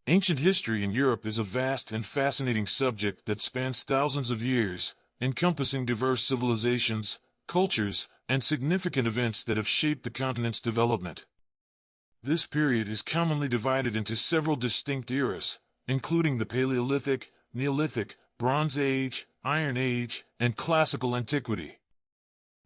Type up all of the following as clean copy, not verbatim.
Ancient history in Europe is a vast and fascinating subject that spans thousands of years, encompassing diverse civilizations, cultures, and significant events that have shaped the continent's development. This period is commonly divided into several distinct eras, including the Paleolithic, Neolithic, Bronze Age, Iron Age, and Classical Antiquity.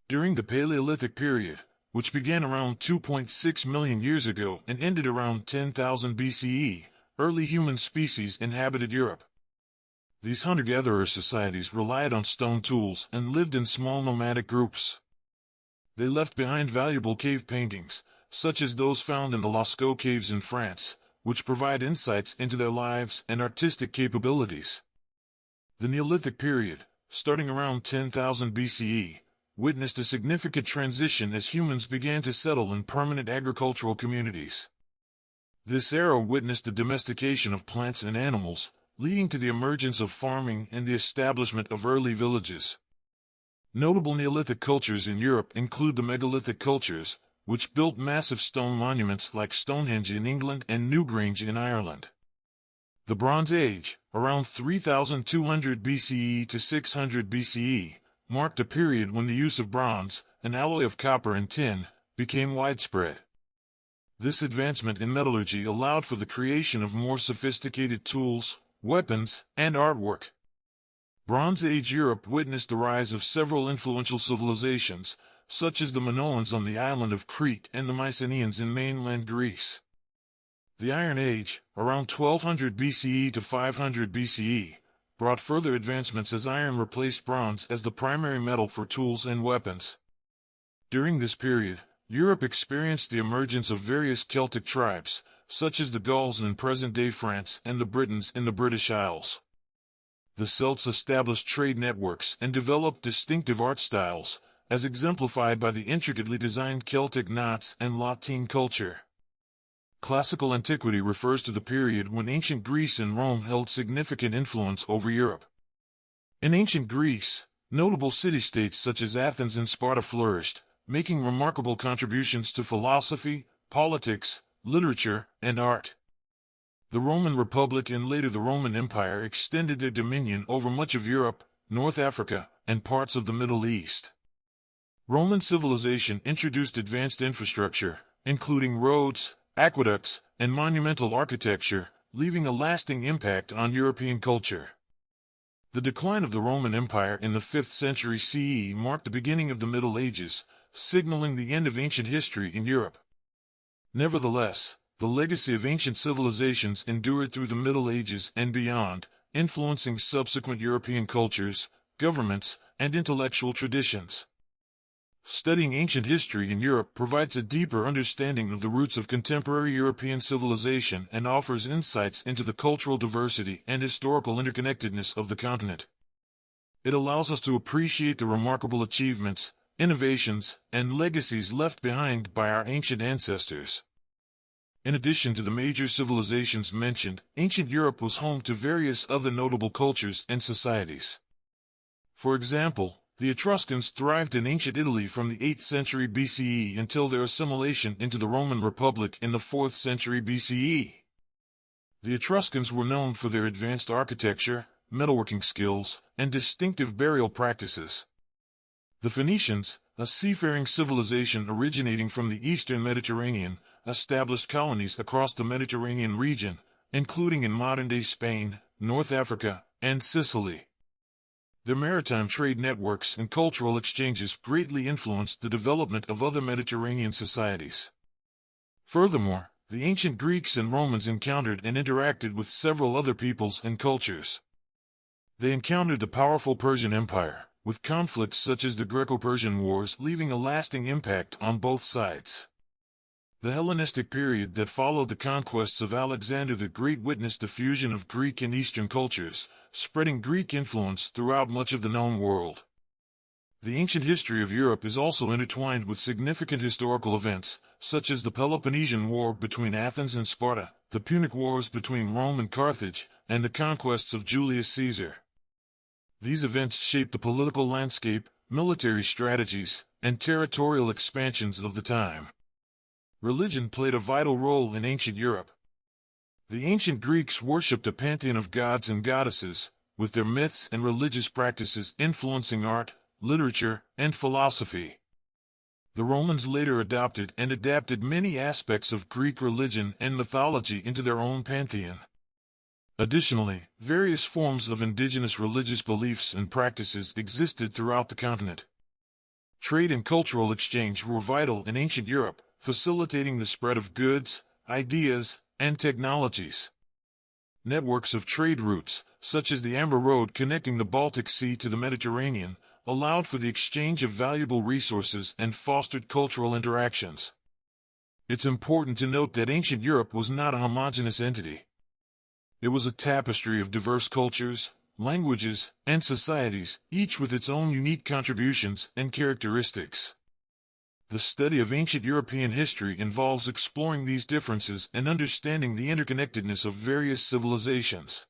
During the Paleolithic period, which began around 2.6 million years ago and ended around 10,000 BCE, early human species inhabited Europe. These hunter-gatherer societies relied on stone tools and lived in small nomadic groups. They left behind valuable cave paintings, such as those found in the Lascaux caves in France, which provide insights into their lives and artistic capabilities. The Neolithic period, starting around 10,000 BCE, witnessed a significant transition as humans began to settle in permanent agricultural communities. This era witnessed the domestication of plants and animals, leading to the emergence of farming and the establishment of early villages. Notable Neolithic cultures in Europe include the megalithic cultures, which built massive stone monuments like Stonehenge in England and Newgrange in Ireland. The Bronze Age, around 3200 BCE to 600 BCE, marked a period when the use of bronze, an alloy of copper and tin, became widespread. This advancement in metallurgy allowed for the creation of more sophisticated tools, weapons, and artwork. Bronze Age Europe witnessed the rise of several influential civilizations, such as the Minoans on the island of Crete and the Mycenaeans in mainland Greece. The Iron Age, around 1200 BCE to 500 BCE, brought further advancements as iron replaced bronze as the primary metal for tools and weapons. During this period, Europe experienced the emergence of various Celtic tribes, such as the Gauls in present-day France and the Britons in the British Isles. The Celts established trade networks and developed distinctive art styles, as exemplified by the intricately designed Celtic knots and Latin culture. Classical antiquity refers to the period when ancient Greece and Rome held significant influence over Europe. In ancient Greece, notable city-states such as Athens and Sparta flourished, making remarkable contributions to philosophy, politics, literature, and art. The Roman Republic and later the Roman Empire extended their dominion over much of Europe, North Africa, and parts of the Middle East. Roman civilization introduced advanced infrastructure, including roads, aqueducts, and monumental architecture, leaving a lasting impact on European culture. The decline of the Roman Empire in the 5th century CE marked the beginning of the Middle Ages, signaling the end of ancient history in Europe. Nevertheless, the legacy of ancient civilizations endured through the Middle Ages and beyond, influencing subsequent European cultures, governments, and intellectual traditions. Studying ancient history in Europe provides a deeper understanding of the roots of contemporary European civilization and offers insights into the cultural diversity and historical interconnectedness of the continent. It allows us to appreciate the remarkable achievements, innovations, and legacies left behind by our ancient ancestors. In addition to the major civilizations mentioned, ancient Europe was home to various other notable cultures and societies. For example, the Etruscans thrived in ancient Italy from the 8th century BCE until their assimilation into the Roman Republic in the 4th century BCE. The Etruscans were known for their advanced architecture, metalworking skills, and distinctive burial practices. The Phoenicians, a seafaring civilization originating from the eastern Mediterranean, established colonies across the Mediterranean region, including in modern-day Spain, North Africa, and Sicily. Their maritime trade networks and cultural exchanges greatly influenced the development of other Mediterranean societies. Furthermore, the ancient Greeks and Romans encountered and interacted with several other peoples and cultures. They encountered the powerful Persian Empire, with conflicts such as the Greco-Persian Wars leaving a lasting impact on both sides. The Hellenistic period that followed the conquests of Alexander the Great witnessed the fusion of Greek and Eastern cultures, spreading Greek influence throughout much of the known world. The ancient history of Europe is also intertwined with significant historical events, such as the Peloponnesian War between Athens and Sparta, the Punic Wars between Rome and Carthage, and the conquests of Julius Caesar. These events shaped the political landscape, military strategies, and territorial expansions of the time. Religion played a vital role in ancient Europe. The ancient Greeks worshipped a pantheon of gods and goddesses, with their myths and religious practices influencing art, literature, and philosophy. The Romans later adopted and adapted many aspects of Greek religion and mythology into their own pantheon. Additionally, various forms of indigenous religious beliefs and practices existed throughout the continent. Trade and cultural exchange were vital in ancient Europe, facilitating the spread of goods, ideas, and technologies. Networks of trade routes, such as the Amber Road connecting the Baltic Sea to the Mediterranean, allowed for the exchange of valuable resources and fostered cultural interactions. It's important to note that ancient Europe was not a homogeneous entity. It was a tapestry of diverse cultures, languages, and societies, each with its own unique contributions and characteristics. The study of ancient European history involves exploring these differences and understanding the interconnectedness of various civilizations.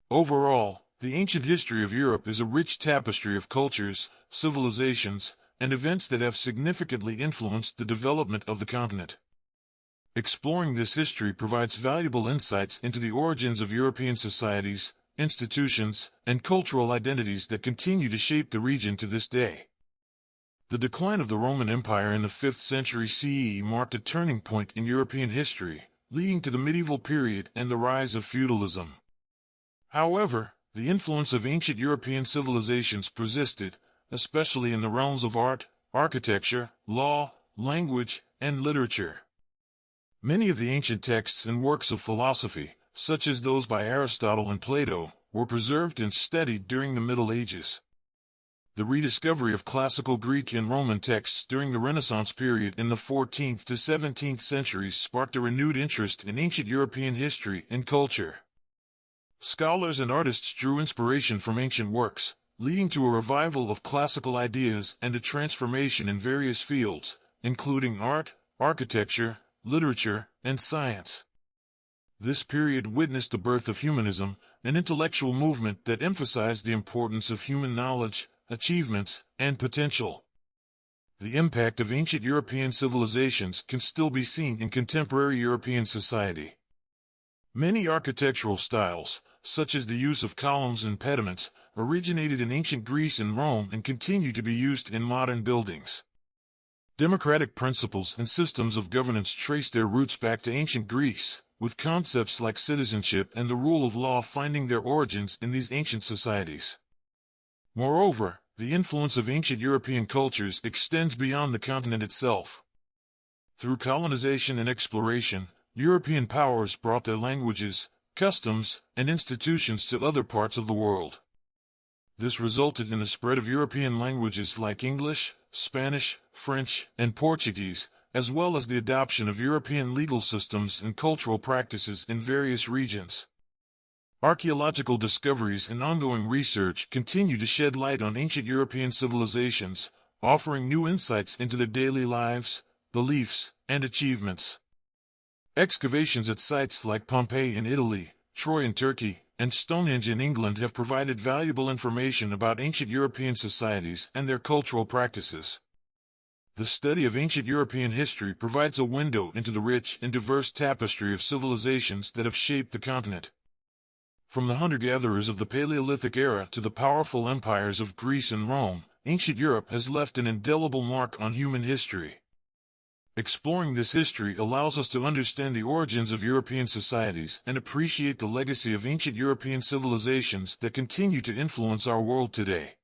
Overall, the ancient history of Europe is a rich tapestry of cultures, civilizations, and events that have significantly influenced the development of the continent. Exploring this history provides valuable insights into the origins of European societies, institutions, and cultural identities that continue to shape the region to this day. The decline of the Roman Empire in the 5th century CE marked a turning point in European history, leading to the medieval period and the rise of feudalism. However, the influence of ancient European civilizations persisted, especially in the realms of art, architecture, law, language, and literature. Many of the ancient texts and works of philosophy, such as those by Aristotle and Plato, were preserved and studied during the Middle Ages. The rediscovery of classical Greek and Roman texts during the Renaissance period in the 14th to 17th centuries sparked a renewed interest in ancient European history and culture. Scholars and artists drew inspiration from ancient works, leading to a revival of classical ideas and a transformation in various fields, including art, architecture, literature, and science. This period witnessed the birth of humanism, an intellectual movement that emphasized the importance of human knowledge, achievements, and potential. The impact of ancient European civilizations can still be seen in contemporary European society. Many architectural styles, such as the use of columns and pediments, originated in ancient Greece and Rome and continue to be used in modern buildings. Democratic principles and systems of governance trace their roots back to ancient Greece, with concepts like citizenship and the rule of law finding their origins in these ancient societies. Moreover, the influence of ancient European cultures extends beyond the continent itself. Through colonization and exploration, European powers brought their languages, customs, and institutions to other parts of the world. This resulted in the spread of European languages like English, Spanish, French, and Portuguese, as well as the adoption of European legal systems and cultural practices in various regions. Archaeological discoveries and ongoing research continue to shed light on ancient European civilizations, offering new insights into their daily lives, beliefs, and achievements. Excavations at sites like Pompeii in Italy, Troy in Turkey, and Stonehenge in England have provided valuable information about ancient European societies and their cultural practices. The study of ancient European history provides a window into the rich and diverse tapestry of civilizations that have shaped the continent. From the hunter-gatherers of the Paleolithic era to the powerful empires of Greece and Rome, ancient Europe has left an indelible mark on human history. Exploring this history allows us to understand the origins of European societies and appreciate the legacy of ancient European civilizations that continue to influence our world today.